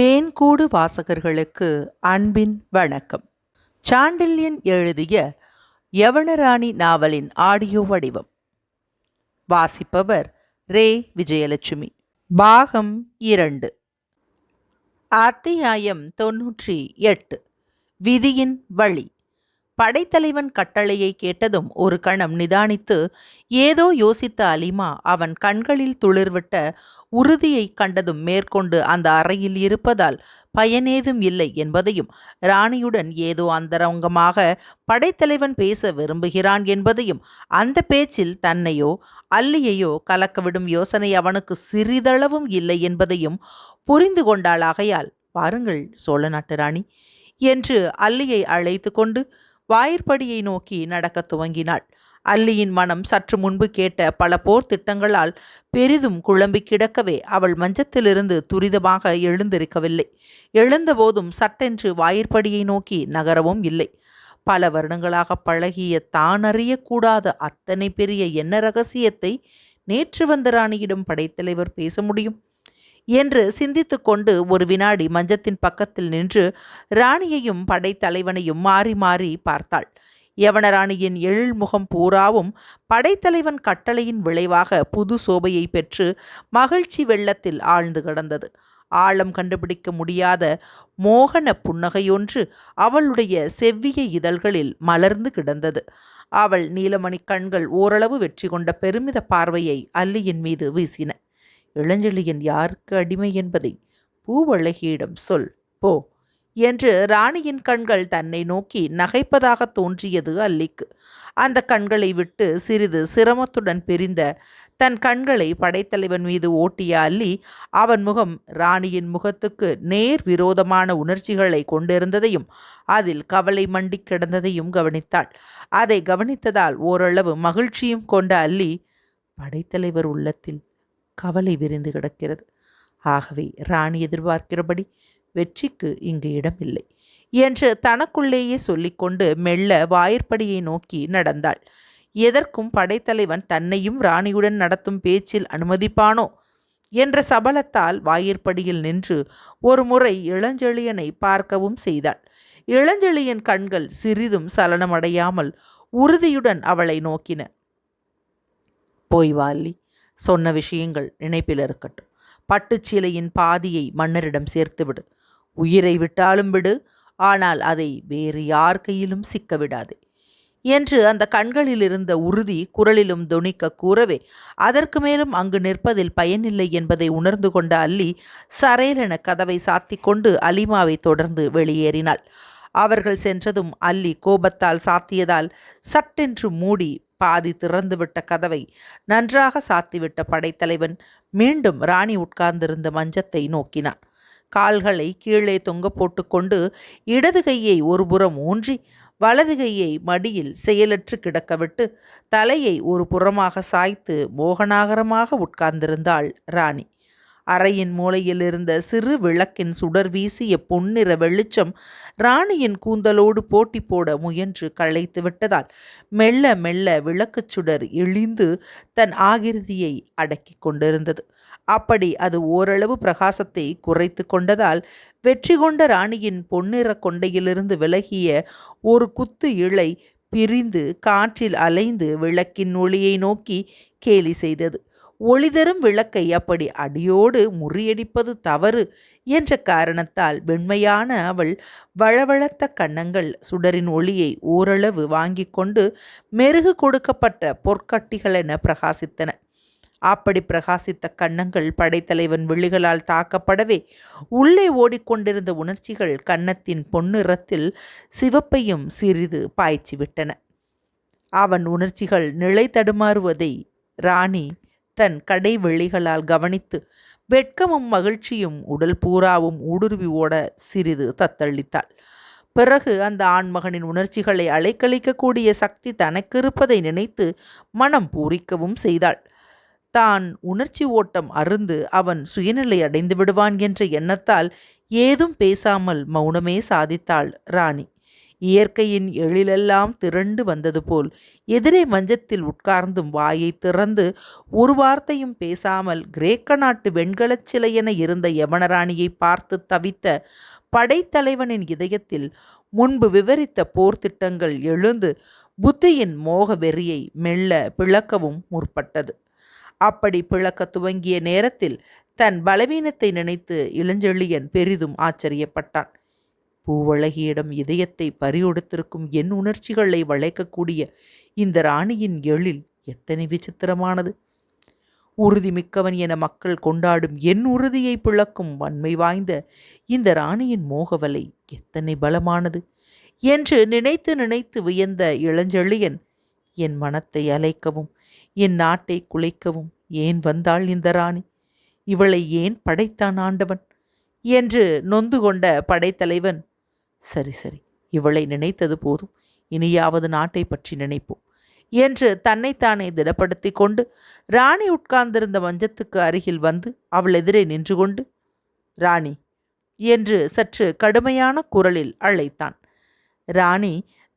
தேன்கூடு வாசகர்களுக்கு அன்பின் வணக்கம். சாண்டில்யன் எழுதிய யவனராணி நாவலின் ஆடியோ வடிவம். வாசிப்பவர் ரே விஜயலட்சுமி. பாகம் 2. அத்தியாயம் 98. விதியின் வழி. படைத்தலைவன் கட்டளையை கேட்டதும் ஒரு கணம் நிதானித்து ஏதோ யோசித்த அலிமா அவன் கண்களில் துளிர்விட்ட உறுதியை கண்டதும் மேற்கொண்டு அந்த அறையில் இருப்பதால் பயனேதும் இல்லை என்பதையும், ராணியுடன் ஏதோ அந்தரங்கமாக படைத்தலைவன் பேச விரும்புகிறான் என்பதையும், அந்த பேச்சில் தன்னையோ அல்லியையோ கலக்கவிடும் யோசனை அவனுக்கு சிறிதளவும் இல்லை என்பதையும் புரிந்து கொண்டாளாகையால், "வாருங்கள் சோழ நாட்டு ராணி" என்று அல்லியை அழைத்து கொண்டு வாயிற்படியை நோக்கி நடக்கத் துவங்கினாள். அல்லியின் மனம் சற்று முன்பு கேட்ட பல போர் திட்டங்களால் பெரிதும் குழம்பி கிடக்கவே அவள் மஞ்சத்திலிருந்து துரிதமாக எழுந்திருக்கவில்லை. எழுந்தபோதும் சட்டென்று வாயிற்படியை நோக்கி நகரவும் இல்லை. பல வருடங்களாக பழகிய தானறியக்கூடாத அத்தனை பெரிய என்ன ரகசியத்தை நேற்று வந்த ராணியிடம் படைத்தலைவர் பேச முடியும் என்று சிந்தித்து கொண்டு ஒரு வினாடி மஞ்சத்தின் பக்கத்தில் நின்று ராணியையும் படைத்தலைவனையும் மாறி மாறி பார்த்தாள். யவனராணியின் எழில்முகம் பூராவும் படைத்தலைவன் கட்டளையின் விளைவாக புது சோபையை பெற்று மகிழ்ச்சி வெள்ளத்தில் ஆழ்ந்து கிடந்தது. ஆழம் கண்டுபிடிக்க முடியாத மோகன புன்னகையொன்று அவளுடைய செவ்விய இதழ்களில் மலர்ந்து கிடந்தது. அவள் நீலமணி கண்கள் ஓரளவு வெற்றி கொண்ட பெருமித பார்வையை அல்லியின் மீது வீசின. "இளஞ்செழியன் யாருக்கு அடிமை என்பதை பூவழகியிடம் சொல் போ" என்று ராணியின் கண்கள் தன்னை நோக்கி நகைப்பதாக தோன்றியது அல்லிக்கு. அந்த கண்களை விட்டு சிறிது சிரமத்துடன் பிரிந்த தன் கண்களை படைத்தலைவன் மீது ஓட்டிய அல்லி அவன் முகம் ராணியின் முகத்துக்கு நேர் விரோதமான உணர்ச்சிகளை கொண்டிருந்ததையும் அதில் கவலை மண்டி கிடந்ததையும் கவனித்தாள். அதை கவனித்ததால் ஓரளவு மகிழ்ச்சியும் கொண்ட அல்லி, "படைத்தலைவர் உள்ளத்தில் கவலை விரிந்து கிடக்கிறது. ஆகவே ராணி எதிர்பார்க்கிறபடி வெற்றிக்கு இங்கு இடமில்லை" என்று தனக்குள்ளேயே சொல்லிக்கொண்டு மெல்ல வாயிற்படியை நோக்கி நடந்தாள். எதற்கும் படைத்தலைவன் தன்னையும் ராணியுடன் நடத்தும் பேச்சில் அனுமதிப்பானோ என்ற சபலத்தால் வாயிற்படியில் நின்று ஒரு முறை இளஞ்செழியனை பார்க்கவும் செய்தாள். இளஞ்செழியன் கண்கள் சிறிதும் சலனமடையாமல் உறுதியுடன் அவளை நோக்கின. "போய் வா அல்லி, சொன்ன விஷயங்கள் நினைப்பில் இருக்கட்டும். பட்டுச்சீலையின் பாதியை மன்னரிடம் சேர்த்துவிடு. உயிரை விட்டாலும் விடு, ஆனால் அதை வேறு யார் கையிலும் சிக்க விடாதே" என்று அந்த கண்களில் இருந்த உறுதி குரலிலும் தொனிக்க கூறவே, அதற்கு மேலும் அங்கு நிற்பதில் பயனில்லை என்பதை உணர்ந்து கொண்ட அல்லி சரேலென கதவை சாத்தி கொண்டு அலிமாவை தொடர்ந்து வெளியேறினாள். அவர்கள் சென்றதும் அல்லி கோபத்தால் சாத்தியதால் சட்டென்று மூடி பாதி திறந்துவிட்ட கதவை நன்றாக சாத்திவிட்ட படைத்தலைவன் மீண்டும் ராணி உட்கார்ந்திருந்த மஞ்சத்தை நோக்கினான். கால்களை கீழே தொங்க போட்டுக்கொண்டு இடது கையை ஒருபுறம் ஊன்றி வலது கையை மடியில் செயலற்று கிடக்கவிட்டு தலையை ஒரு புறமாக சாய்த்து மோகனாகரமாக உட்கார்ந்திருந்தாள் ராணி. அறையின் மூலையில் இருந்த சிறு விளக்கின் சுடர் வீசிய பொன்னிற வெளிச்சம் ராணியின் கூந்தலோடு போட்டி போட முயன்று களைத்து விட்டதால் மெல்ல மெல்ல விளக்குச் சுடர் இழிந்து தன் ஆகிருதியை அடக்கி கொண்டிருந்தது. அப்படி அது ஓரளவு பிரகாசத்தை குறைத்து கொண்டதால் வெற்றி கொண்ட ராணியின் பொன்னிற கொண்டையிலிருந்து விலகிய ஒரு குத்து இழை பிரிந்து காற்றில் அலைந்து விளக்கின் ஒளியை நோக்கி கேலி செய்தது. ஒளிதரும் விளக்கை அப்படி அடியோடு முறியடிப்பது தவறு என்ற காரணத்தால் வெண்மையான அவள் வழவழத்த கன்னங்கள் சுடரின் ஒளியை ஓரளவு வாங்கி கொண்டு மெருகு கொடுக்கப்பட்ட பொற்கட்டிகளென பிரகாசித்தன. அப்படி பிரகாசித்த கன்னங்கள் படைத்தலைவன் விழிகளால் தாக்கப்படவே உள்ளே ஓடிக்கொண்டிருந்த உணர்ச்சிகள் கன்னத்தின் பொன்னிறத்தில் சிவப்பையும் சிறிது பாய்ச்சிவிட்டன. அவன் உணர்ச்சிகள் நிலை தடுமாறுவதை ராணி தன் கடை வெளிகளால் கவனித்து வெட்கமும் மகிழ்ச்சியும் உடல் பூராவும் ஊடுருவி ஓட சிறிது தத்தளித்தாள். பிறகு அந்த ஆண்மகனின் உணர்ச்சிகளை அலைக்கழிக்கக்கூடிய சக்தி தனக்கு இருப்பதை நினைத்து மனம் பூரிக்கவும் செய்தாள். தான் உணர்ச்சி ஓட்டம் அருந்து அவன் சுயநிலை அடைந்து விடுவான் என்ற எண்ணத்தால் ஏதும் பேசாமல் மௌனமே சாதித்தாள் ராணி. இயற்கையின் எழிலெல்லாம் திரண்டு வந்தது போல் எதிரே மஞ்சத்தில் உட்கார்ந்தும் வாயை திறந்து ஒரு வார்த்தையும் பேசாமல் கிரேக்க நாட்டு வெண்கலச் சிலையென இருந்த யமனராணியை பார்த்து தவித்த படைத்தலைவனின் இதயத்தில் முன்பு விவரித்த போர்த்திட்டங்கள் எழுந்து புத்தியின் மோக வெறியை மெல்ல பிளக்கவும் முற்பட்டது. அப்படி பிளக்க துவங்கிய நேரத்தில் தன் பலவீனத்தை நினைத்து இளஞ்செழியன் பெரிதும் ஆச்சரியப்பட்டான். பூவழகியிடம் இதயத்தை பறியொடுத்திருக்கும் என் உணர்ச்சிகளை வளைக்கக்கூடிய இந்த ராணியின் எழில் எத்தனை விசித்திரமானது! உறுதிமிக்கவன் என மக்கள் கொண்டாடும் என் உறுதியை பிளக்கும் வன்மை வாய்ந்த இந்த ராணியின் மோகவலை எத்தனை பலமானது என்று நினைத்து நினைத்து வியந்த இளஞ்செழியன், என் மனத்தை அலைக்கவும் என் நாட்டை குலைக்கவும் ஏன் வந்தாள் இந்த ராணி? இவளை ஏன் படைத்தான் ஆண்டவன் என்று நொந்து கொண்ட படைத்தலைவன், சரி சரி, இவளை நினைத்தது போதும், இனியாவது நாட்டை பற்றி நினைப்போம் என்று தன்னைத்தானே திடப்படுத்தி கொண்டு ராணி உட்கார்ந்திருந்த மஞ்சத்துக்கு அருகில் வந்து அவள் எதிரே நின்று கொண்டு, ராணி என்று சற்று கடுமையான குரலில் அழைத்தான். ராணி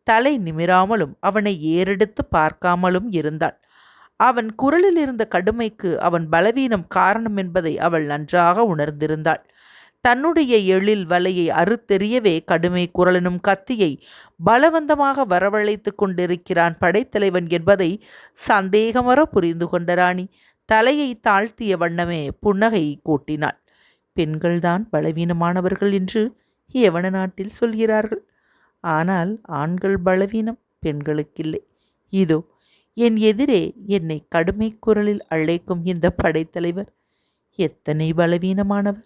தலை நிமிராமலும் அவனை ஏறெடுத்து பார்க்காமலும் இருந்தாள். அவன் குரலில் இருந்த கடுமைக்கு அவன் பலவீனம் காரணம் என்பதை அவள் நன்றாக உணர்ந்திருந்தாள். தன்னுடைய எழில் வலையை அறுத்தெறியவே கடுமை குரலனும் கத்தியை பலவந்தமாக வரவழைத்து கொண்டிருக்கிறான் படைத்தலைவன் என்பதை சந்தேகமற புரிந்து கொண்ட ராணி தலையை தாழ்த்திய வண்ணமே புன்னகை கூட்டினாள். பெண்கள்தான் பலவீனமானவர்கள் என்று யவன நாட்டில் சொல்கிறார்கள். ஆனால் ஆண்கள் பலவீனம் பெண்களுக்கில்லை. இதோ என் எதிரே என்னை கடுமை குரலில் அழைக்கும் இந்த படைத்தலைவர் எத்தனை பலவீனமானவர்!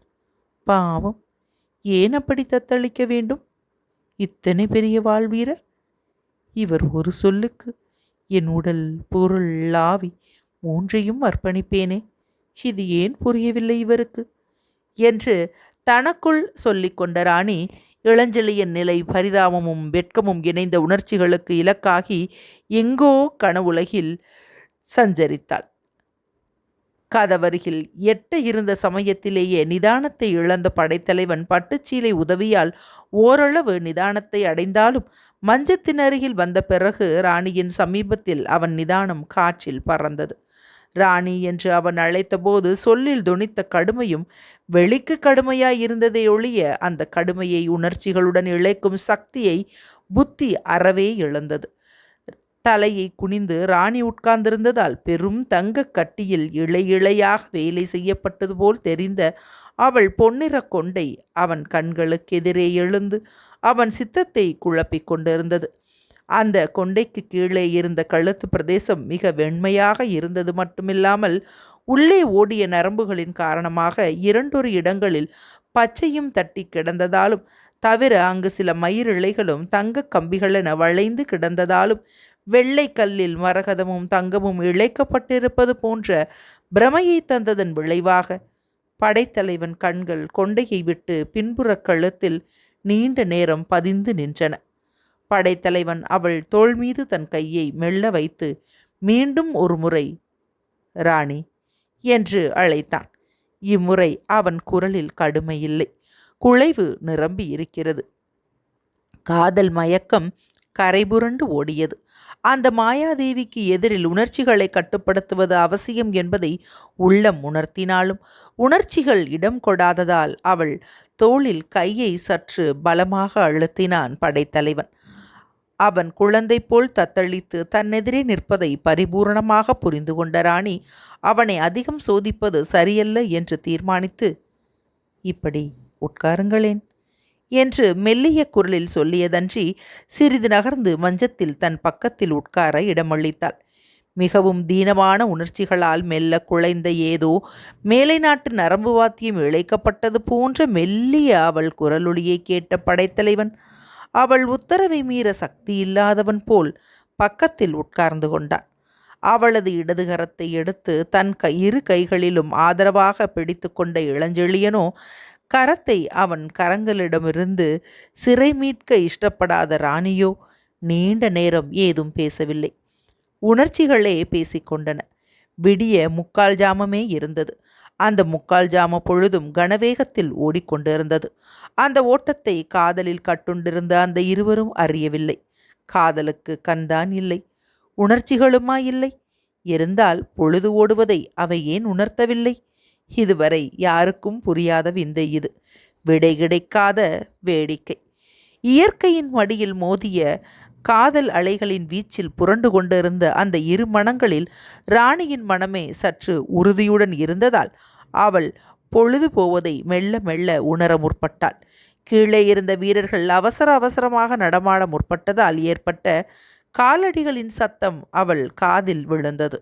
பாவம், ஏன் அப்படி தத்தளிக்க வேண்டும்? இத்தனை பெரிய வாழ்வீரர். இவர் ஒரு சொல்லுக்கு என் உடல், பொருள், ஆவி மூன்றையும் அர்ப்பணிப்பேனே. இது ஏன் புரியவில்லை இவருக்கு என்று தனக்குள் சொல்லிக் கொண்ட ராணி இளஞ்செழியன் நிலை பரிதாபமும் வெட்கமும் இணைந்த உணர்ச்சிகளுக்கு இலக்காகி எங்கோ கனவுலகில் சஞ்சரித்தாள். கதவருகில் எட்ட இருந்த சமயத்திலேயே நிதானத்தை இழந்த படைத்தலைவன் பட்டுச்சீலை உதவியால் ஓரளவு நிதானத்தை அடைந்தாலும் மஞ்சத்தின் அருகில் வந்த பிறகு ராணியின் சமீபத்தில் அவன் நிதானம் காற்றில் பறந்தது. ராணி என்று அவன் அழைத்தபோது சொல்லில் தொனித்த கடுமையும் வெளிக்கு கடுமையாய் இருந்ததை ஒழிய அந்த கடுமையை உணர்ச்சிகளுடன் இழைக்கும் சக்தியை புத்தி அறவே இழந்தது. தலையை குனிந்து ராணி உட்கார்ந்திருந்ததால் பெரும் தங்க கட்டியில் இழை இழையாக வேலை செய்யப்பட்டது போல் தெரிந்த அவள் பொன்னிற கொண்டை அவன் கண்களுக்கு எதிரே எழுந்து அவன் சித்தத்தை குழப்பிக் கொண்டிருந்தது. அந்த கொண்டைக்கு கீழே இருந்த கழுத்து பிரதேசம் மிக வெண்மையாக இருந்தது மட்டுமில்லாமல் உள்ளே ஓடிய நரம்புகளின் காரணமாக இரண்டொரு இடங்களில் பச்சையும் தட்டி கிடந்ததாலும் தவிர அங்கு சில மயிரிழைகளும் தங்க கம்பிகளென வளைந்து கிடந்ததாலும் வெள்ளை கல்லில் மரகதமும் தங்கமும் இழைக்கப்பட்டிருப்பது போன்ற பிரமையை தந்ததன் விளைவாக படைத்தலைவன் கண்கள் கொண்டையை விட்டு பின்புற கழுத்தில் நீண்ட நேரம் பதிந்து நின்றன. படைத்தலைவன் அவள் தோள் மீது தன் கையை மெல்ல வைத்து மீண்டும் ஒரு முறை ராணி என்று அழைத்தான். இம்முறை அவன் குரலில் கடுமையில்லை, குழைவு நிரம்பி இருக்கிறது. காதல் மயக்கம் கரைபுரண்டு ஓடியது. அந்த மாயாதேவிக்கு எதிரில் உணர்ச்சிகளை கட்டுப்படுத்துவது அவசியம் என்பதை உள்ளம் உணர்த்தினாலும் உணர்ச்சிகள் இடம் கொடாததால் அவள் தோளில் கையை சற்று பலமாக அழுத்தினான் படைத்தலைவன். அவன் குழந்தை போல் தத்தளித்து தன்னெதிரே நிற்பதை பரிபூரணமாக புரிந்து கொண்ட ராணி அவனை அதிகம் சோதிப்பது சரியல்ல என்று தீர்மானித்து, இப்படி உட்காருங்களேன் என்று மெல்லிய குரலில் சொல்லியதன்றி சிறிது நகர்ந்து மஞ்சத்தில் தன் பக்கத்தில் உட்கார இடமளித்தாள். மிகவும் தீனமான உணர்ச்சிகளால் மெல்ல குழைந்த ஏதோ மேலை நாட்டு நரம்பு வாத்தியம் இழைக்கப்பட்டது போன்ற மெல்லிய அவள் குரலொலியை கேட்ட படைத்தலைவன் அவள் உத்தரவை மீற சக்தி இல்லாதவன் போல் பக்கத்தில் உட்கார்ந்து கொண்டான். அவளது இடதுகரத்தை எடுத்து தன் இரு கைகளிலும் ஆதரவாக பிடித்து கொண்ட இளஞ்செழியனோ கரத்தை அவன் கரங்களிடமிருந்து சிறை மீட்க இஷ்டப்படாத ராணியோ நீண்ட நேரம் ஏதும் பேசவில்லை. உணர்ச்சிகளே பேசிக்கொண்டன. விடிய முக்கால் ஜாமமே இருந்தது. அந்த முக்கால் ஜாம பொழுதும் கனவேகத்தில் ஓடிக்கொண்டிருந்தது. அந்த ஓட்டத்தை காதலில் கட்டுண்டிருந்த அந்த இருவரும் அறியவில்லை. காதலுக்கு கண்தான் இல்லை, உணர்ச்சிகளுமா இல்லை? இருந்தால் பொழுது ஓடுவதை அவை ஏன் உணர்த்தவில்லை? இதுவரை யாருக்கும் புரியாத விந்தை இது. விடை கிடைக்காத வேடிக்கை. இயற்கையின் மடியில் மோதிய காதல் அலைகளின் வீச்சில் புரண்டு கொண்டிருந்த அந்த இரு மனங்களில் ராணியின் மனமே சற்று உறுதியுடன் இருந்ததால் அவள் பொழுது போவதை மெல்ல மெல்ல உணர முற்பட்டாள். கீழே இருந்த வீரர்கள் அவசர அவசரமாக நடமாட முற்பட்டதால் ஏற்பட்ட காலடிகளின் சத்தம் அவள் காதில் விழுந்தது.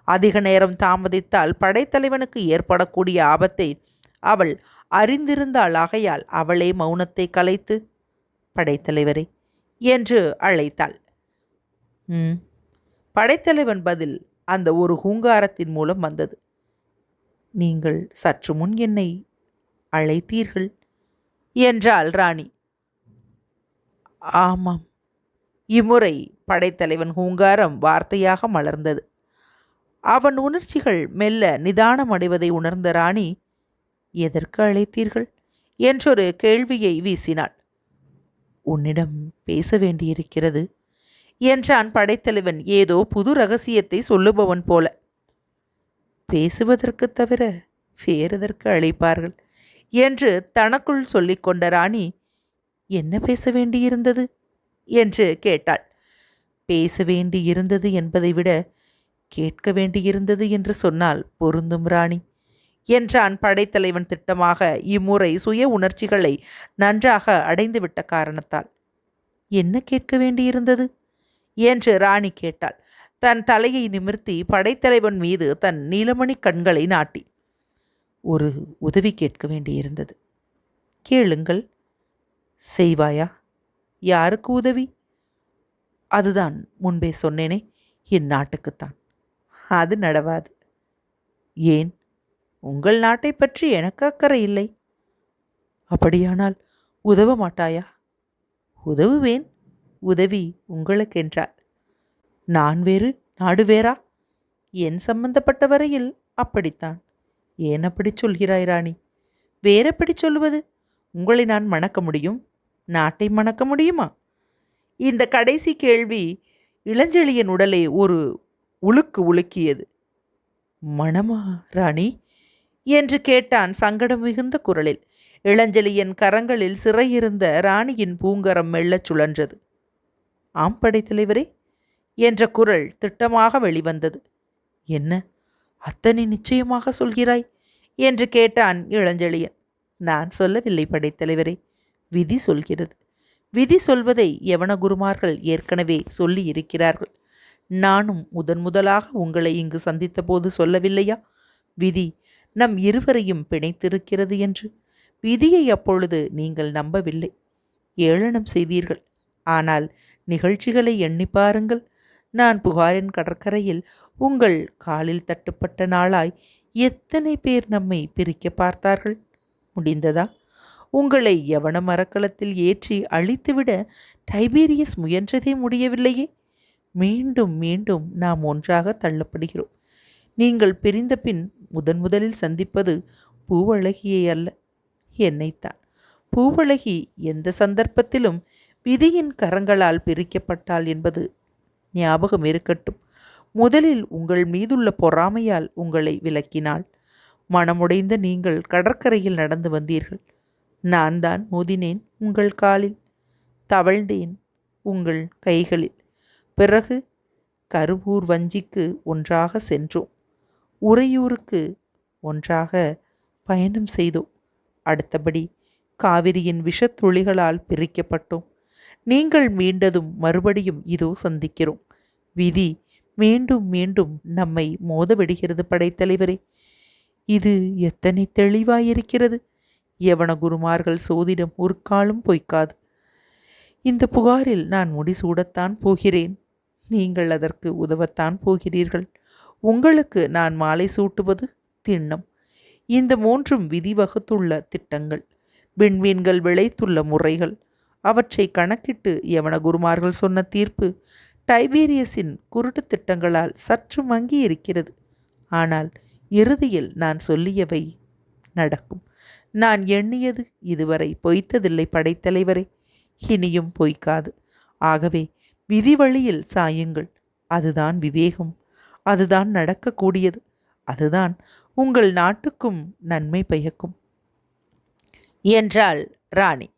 அதிக நேரம் தாமதித்தால் படைத்தலைவனுக்கு ஏற்படக்கூடிய ஆபத்தை அவள் அறிந்திருந்தாள். ஆகையால் அவளே மௌனத்தை கலைத்து, படைத்தலைவரே என்று அழைத்தாள். படைத்தலைவன் பதில் அந்த ஒரு ஹூங்காரத்தின் மூலம் வந்தது. நீங்கள் சற்று முன் என்னை அழைத்தீர்கள் என்றாள் ராணி. ஆமாம். இம்முறை படைத்தலைவன் ஹூங்காரம் வார்த்தையாக மலர்ந்தது. அவன் உணர்ச்சிகள் மெல்ல நிதானமடைவதை உணர்ந்த ராணி, எதற்கு அழைத்தீர்கள் என்றொரு கேள்வியை வீசினாள். உன்னிடம் பேச வேண்டியிருக்கிறது என்றான் படைத்தலைவன் ஏதோ புது ரகசியத்தை சொல்லுபவன் போல. பேசுவதற்கு தவிர வேறெதற்கு அழைப்பார்கள் என்று தனக்குள் சொல்லிக்கொண்ட ராணி, என்ன பேச வேண்டியிருந்தது என்று கேட்டாள். பேச வேண்டியிருந்தது என்பதை விட கேட்க வேண்டியிருந்தது என்று சொன்னால் பொருந்தும் ராணி என்றான் படைத்தலைவன் திட்டமாக, இம்முறை சுய உணர்ச்சிகளை நன்றாக அடைந்துவிட்ட காரணத்தால். என்ன கேட்க வேண்டியிருந்தது என்று ராணி கேட்டாள். தன் தலையை நிமிர்த்தி படைத்தலைவன் மீது தன் நீலமணி கண்களை நாட்டி, ஒரு உதவி கேட்க வேண்டியிருந்தது. கேளுங்கள். செய்வாயா? யாருக்கு உதவி? அதுதான் முன்பே சொன்னேனே, என் நாட்டுக்குத்தான். அது நடவாது. ஏன்? உங்கள் நாட்டை பற்றி எனக்கு அக்கறை இல்லை. அப்படியானால் உதவ மாட்டாயா? உதவுவேன். உதவி உங்களுக்கென்றால் நான் வேறு, நாடு வேறா? என் சம்பந்தப்பட்ட வரையில் அப்படித்தான். ஏன் அப்படி சொல்கிறாய் ராணி? வேறெப்படி சொல்லுவது? உங்களை நான் மணக்க முடியும், நாட்டை மணக்க முடியுமா? இந்த கடைசி கேள்வி இளஞ்செழியன் உடலை ஒரு உலுக்கு உலுக்கியது. மணமா ராணி என்று கேட்டான் சங்கடம் மிகுந்த குரலில். இளஞ்செழியன் கரங்களில் சிறையிருந்த ராணியின் பூங்கரம் மெல்லச் சுழன்றது. ஆம் படைத்தலைவரே என்ற குரல் திட்டமாக வெளிவந்தது. என்ன அத்தனை நிச்சயமாக சொல்கிறாய் என்று கேட்டான் இளஞ்செழியன். நான் சொல்லவில்லை படைத்தலைவரே, விதி சொல்கிறது. விதி சொல்வதை யவன குருமார்கள் ஏற்கனவே சொல்லி இருக்கிறார்கள். நானும் முதலாக உங்களை இங்கு சந்தித்த போது சொல்லவில்லையா, விதி நம் இருவரையும் பிணைத்திருக்கிறது என்று? விதியை அப்பொழுது நீங்கள் நம்பவில்லை, ஏளனம் செய்தீர்கள். ஆனால் நிகழ்ச்சிகளை எண்ணி பாருங்கள். நான் புகாரின் கடற்கரையில் உங்கள் காலில் தட்டுப்பட்ட நாளாய் எத்தனை பேர் நம்மை பிரிக்க பார்த்தார்கள். முடிந்ததா? உங்களை யவன மரக்கலத்தில் ஏற்றி அழித்துவிட டைபீரியஸ் முயன்றதே முடியவில்லையே. மீண்டும் மீண்டும் நாம் ஒன்றாக தள்ளப்படுகிறோம். நீங்கள் பிரிந்த பின் முதலில் சந்திப்பது பூவழகியை அல்ல, என்னைத்தான். பூவழகி எந்த சந்தர்ப்பத்திலும் விதியின் கரங்களால் பிரிக்கப்பட்டாள் என்பது ஞாபகம் இருக்கட்டும். முதலில் உங்கள் மீதுள்ள பொறாமையால் உங்களை விலக்கினாள். மனமுடைந்த நீங்கள் கடற்கரையில் நடந்து வந்தீர்கள். நான் தான் மோதினேன் உங்கள் காலில், தவழ்ந்தேன் உங்கள் கைகளில். பிறகு கருவூர் வஞ்சிக்கு ஒன்றாக சென்றோம். உறையூருக்கு ஒன்றாக பயணம் செய்தோம். அடுத்தபடி காவிரியின் விஷத்துளிகளால் பிரிக்கப்பட்டோம். நீங்கள் மீண்டதும் மறுபடியும் இதோ சந்திக்கிறோம். விதி மீண்டும் மீண்டும் நம்மை மோதவிடுகிறது படைத்தலைவரே. இது எத்தனை தெளிவாயிருக்கிறது. யவன குருமார்கள் சோதிடம் ஒரு காலம் பொய்க்காது. இந்த புகாரில் நான் முடிசூடத்தான் போகிறேன். நீங்கள் அதற்கு உதவத்தான் போகிறீர்கள். உங்களுக்கு நான் மாலை சூட்டுவது திண்ணம். இந்த மூன்றும் விதி வகுத்துள்ள திட்டங்கள், விண்மீன்கள் விளைத்துள்ள முறைகள். அவற்றை கணக்கிட்டு யவன குருமார்கள் சொன்ன தீர்ப்பு டைபீரியஸின் குருட்டு திட்டங்களால் சற்று மங்கி இருக்கிறது. ஆனால் இறுதியில் நான் சொல்லியவை நடக்கும். நான் எண்ணியது இதுவரை பொய்த்ததில்லை படைத்தலைவரே, இனியும் பொய்க்காது. ஆகவே விதி வழியில் சாயுங்கள். அதுதான் விவேகம், அதுதான் நடக்கக்கூடியது, அதுதான் உங்கள் நாட்டுக்கும் நன்மை பயக்கும் என்றாள் ராணி.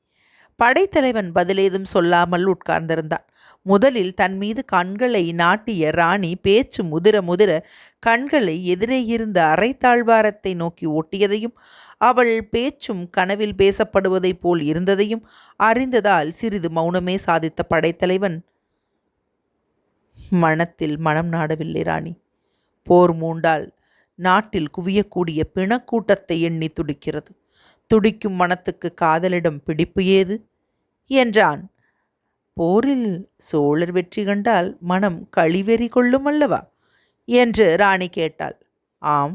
படைத்தலைவன் பதிலேதும் சொல்லாமல் உட்கார்ந்திருந்தான். முதலில் தன் மீது கண்களை நாட்டிய ராணி பேச்சு முதிர முதிர கண்களை எதிரே இருந்த அரை தாழ்வாரத்தை நோக்கி ஓட்டியதையும் அவள் பேச்சும் கனவில் பேசப்படுவதைப் போல் இருந்ததையும் அறிந்ததால் சிறிது மௌனமே சாதித்த படைத்தலைவன், மனத்தில் மனம் நாடவில்லை ராணி. போர் மூண்டால் நாட்டில் குவியக்கூடிய பிணக்கூட்டத்தை எண்ணி துடிக்கிறது. துடிக்கும் மனத்துக்கு காதலிடம் பிடிப்பு ஏது என்றான். போரில் சோழர் வெற்றி கண்டால் மனம் களிவெறி கொள்ளும் அல்லவா என்று ராணி கேட்டாள். ஆம்,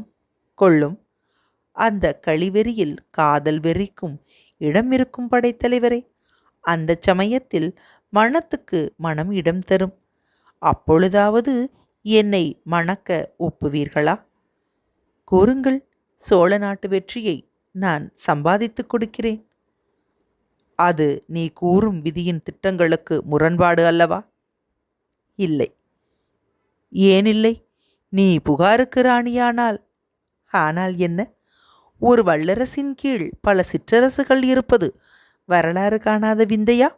கொள்ளும். அந்த களிவெறியில் காதல் வெறிக்கும் இடம் இருக்கும் படைத்தலைவரே. அந்த சமயத்தில் மனத்துக்கு மனம் இடம் தரும். அப்பொழுதாவது என்னை மணக்க ஒப்புவீர்களா? கூறுங்கள், சோழ நாட்டு வெற்றியை நான் சம்பாதித்துக் கொடுக்கிறேன். அது நீ கூறும் விதியின் திட்டங்களுக்கு முரண்பாடு அல்லவா? இல்லை. ஏனில்லை? நீ புகாருக்கு ராணியானால். ஆனால் என்ன? ஒரு வல்லரசின் கீழ் பல சிற்றரசுகள் இருப்பது வரலாறு காணாத விந்தையா?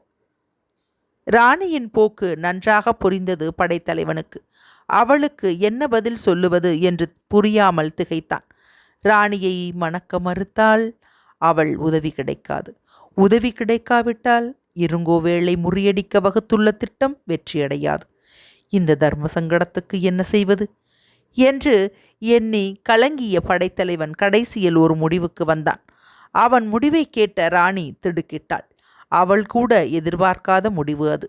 ராணியின் போக்கு நன்றாக புரிந்தது படைத்தலைவனுக்கு. அவளுக்கு என்ன பதில் சொல்லுவது என்று புரியாமல் திகைத்தான். ராணியை மணக்க மறுத்தால் அவள் உதவி கிடைக்காது. உதவி கிடைக்காவிட்டால் இருங்கோவேளை முறியடிக்க வகுத்துள்ள திட்டம் வெற்றியடையாது. இந்த தர்ம சங்கடத்துக்கு என்ன செய்வது என்று எண்ணி கலங்கிய படைத்தலைவன் கடைசியில் ஒரு முடிவுக்கு வந்தான். அவன் முடிவை கேட்ட ராணி திடுக்கிட்டாள். அவள் கூட எதிர்பார்க்காத முடிவு அது.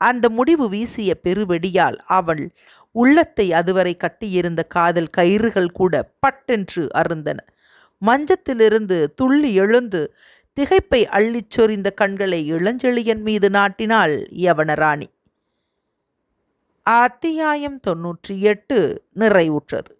அந்த முடிவு வீசிய பெருவெடியால் அவள் உள்ளத்தை அதுவரை கட்டியிருந்த காதல் கயிறுகள் கூட பட்டென்று அருந்தன. மஞ்சத்திலிருந்து துள்ளி எழுந்து திகைப்பை அள்ளிச் சொரிந்த கண்களை இளஞ்செழியன் மீது நாட்டினாள் யவன ராணி. அத்தியாயம் 98 நிறைவுற்றது.